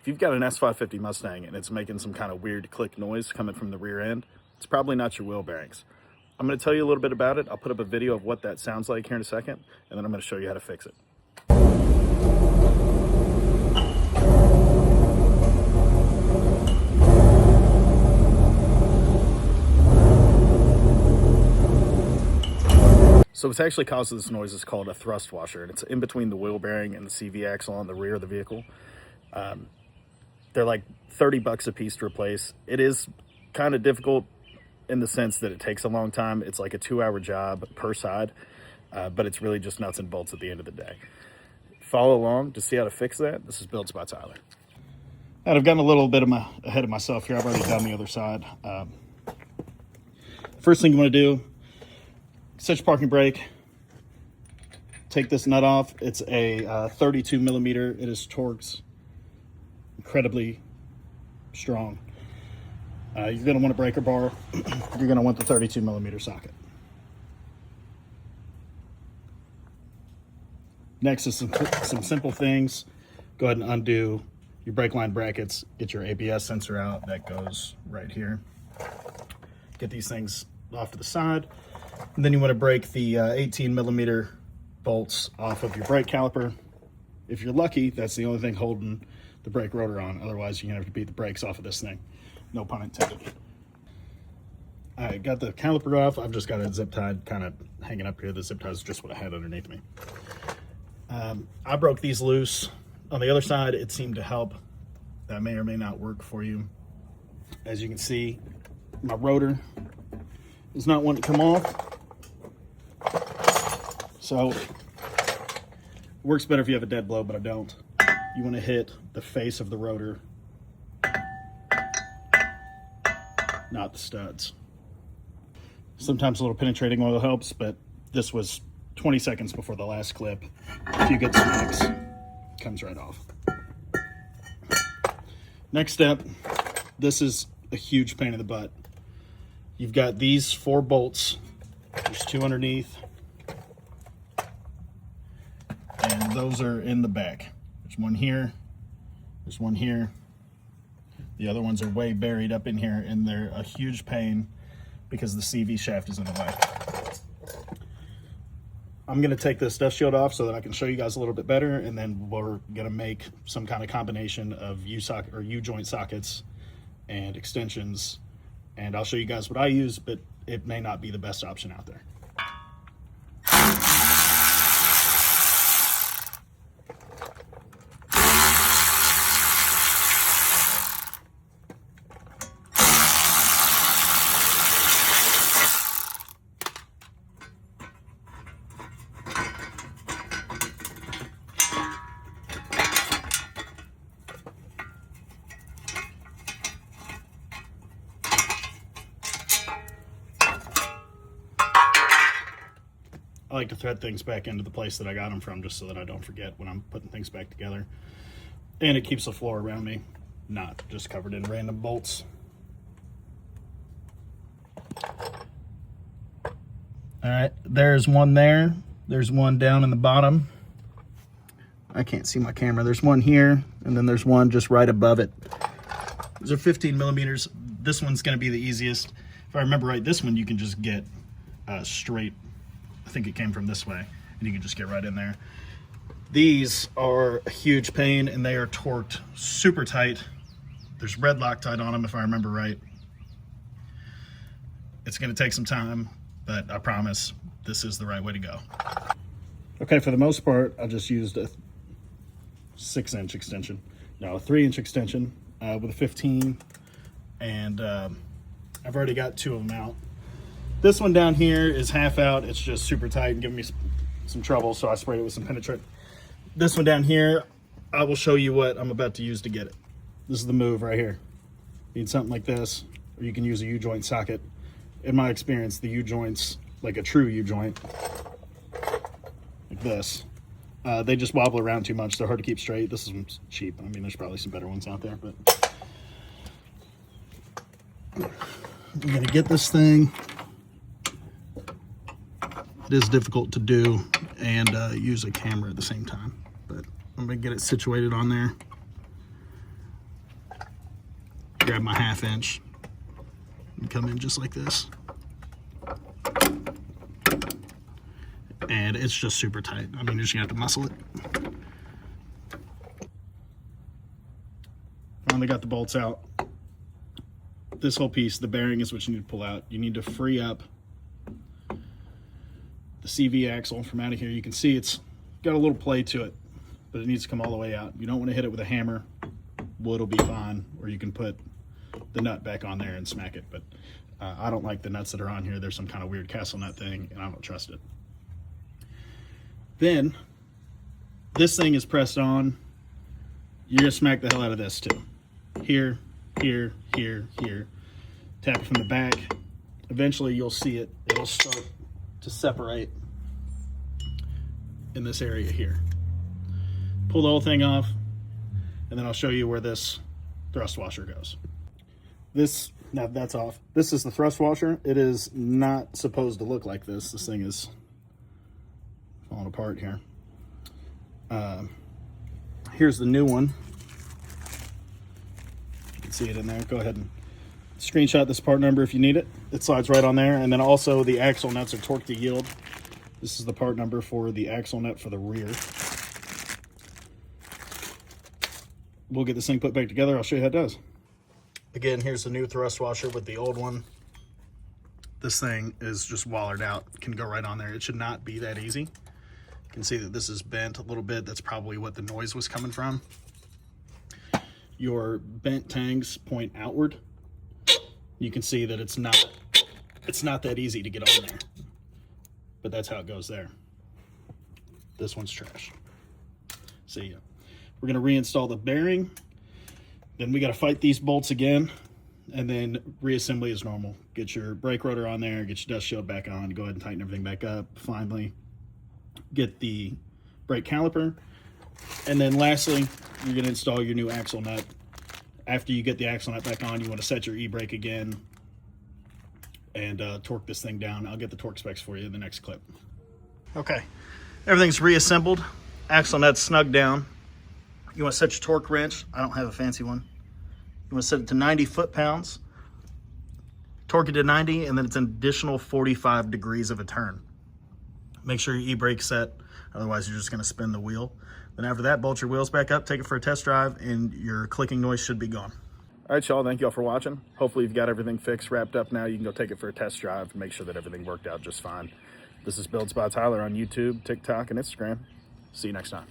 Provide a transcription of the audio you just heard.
If you've got an S550 Mustang and it's making some kind of weird click noise coming from the rear end, it's probably not your wheel bearings. I'm going to tell you a little bit about it. I'll put up a video of what that sounds like here in a second, and then I'm going to show you how to fix it. So what's actually causing this noise is called a thrust washer, and it's in between the wheel bearing and the CV axle on the rear of the vehicle. They're like $30 a piece to replace. It is kind of difficult in the sense that it takes a long time. It's like a 2-hour job per side, but it's really just nuts and bolts at the end of the day. Follow along to see how to fix that. This is Builds by Tyler. And I've gotten a little bit ahead of myself here. I've already done the other side. First thing you want to do, set your parking brake, take this nut off. It's a 32 millimeter. It is torqued incredibly strong. You're going to want a breaker bar. You're going to want the 32 millimeter socket. Next is some simple things. Go ahead and undo your brake line brackets. Get your ABS sensor out. That goes right here. Get these things off to the side. And then you want to break the 18 millimeter bolts off of your brake caliper. If you're lucky, that's the only thing holding the brake rotor on. Otherwise, you're going to have to beat the brakes off of this thing. No pun intended. I got the caliper off. I've just got it zip tied, kind of hanging up here. The zip tie is just what I had underneath me. I broke these loose. On the other side, it seemed to help. That may or may not work for you. As you can see, my rotor is not wanting to come off. So it works better if you have a dead blow, but I don't. You want to hit the face of the rotor, not the studs. Sometimes a little penetrating oil helps, but this was 20 seconds before the last clip. A few good smacks, comes right off. Next step, this is a huge pain in the butt. You've got these 4 bolts. There's 2 underneath. And those are in the back. There's one here. There's one here. The other ones are way buried up in here, and they're a huge pain because the CV shaft is in the way. I'm going to take this dust shield off so that I can show you guys a little bit better, and then we're going to make some kind of combination of U-joint sockets and extensions, and I'll show you guys what I use, but it may not be the best option out there. I like to thread things back into the place that I got them from, just so that I don't forget when I'm putting things back together. And it keeps the floor around me not just covered in random bolts. All right, there's one there. There's one down in the bottom. I can't see my camera. There's one here, and then there's one just right above it. These are 15 millimeters. This one's going to be the easiest. If I remember right, this one you can just get straight. I think it came from this way, and you can just get right in there. These are a huge pain, and they are torqued super tight. There's red Loctite on them, if I remember right. It's going to take some time, but I promise this is the right way to go. Okay, for the most part, I just used a 6-inch extension. No, a 3-inch extension with a 15, and I've already got 2 of them out. This one down here is half out. It's just super tight and giving me some trouble, so I sprayed it with some penetrant. This one down here, I will show you what I'm about to use to get it. This is the move right here. You need something like this, or you can use a U-joint socket. In my experience, the U-joints, like a true U-joint, like this, they just wobble around too much. They're hard to keep straight. This is cheap. I mean, there's probably some better ones out there, but I'm gonna get this thing. It is difficult to do and use a camera at the same time, but I'm gonna get it situated on there. grab my 1/2 inch and come in just like this. And it's just super tight. I mean, you're just gonna have to muscle it. Finally got the bolts out. This whole piece, the bearing, is what you need to pull out. You need to free up the CV axle from out of here. You can see it's got a little play to it, but it needs to come all the way out. You don't want to hit it with a hammer. Wood will be fine, or you can put the nut back on there and smack it, but I don't like the nuts that are on here. There's some kind of weird castle nut thing, and I don't trust it. Then, this thing is pressed on. You're gonna smack the hell out of this too. Here, here, here, here. Tap it from the back. Eventually you'll see it. It'll start to separate in this area here. Pull the whole thing off, and then I'll show you where this thrust washer goes. Now that's off. This is the thrust washer. It is not supposed to look like this. This thing is falling apart here. Here's the new one. You can see it in there. Go ahead and screenshot this part number if you need it. It slides right on there. And then also the axle nuts are torque to yield. This is the part number for the axle nut for the rear. We'll get this thing put back together. I'll show you how it does. Again, here's the new thrust washer with the old one. This thing is just wallered out. It can go right on there. It should not be that easy. You can see that this is bent a little bit. That's probably what the noise was coming from. Your bent tangs point outward. You can see that it's not that easy to get on there, but that's how it goes there. This one's trash. See ya. We're gonna reinstall the bearing. Then we gotta fight these bolts again, and then reassembly as normal. Get your brake rotor on there, get your dust shield back on, go ahead and tighten everything back up. Finally, get the brake caliper. And then lastly, you're gonna install your new axle nut. After you get the axle nut back on, you wanna set your e-brake again and torque this thing down. I'll get the torque specs for you in the next clip. Okay, everything's reassembled. Axle nut's snugged down. You wanna set your torque wrench. I don't have a fancy one. You wanna set it to 90 foot-pounds. Torque it to 90, and then it's an additional 45 degrees of a turn. Make sure your e-brake's set, otherwise you're just gonna spin the wheel. Then after that, bolt your wheels back up, take it for a test drive, and your clicking noise should be gone. All right, y'all, thank y'all for watching. Hopefully you've got everything fixed, wrapped up now. You can go take it for a test drive and make sure that everything worked out just fine. This is Builds by Tyler on YouTube, TikTok, and Instagram. See you next time.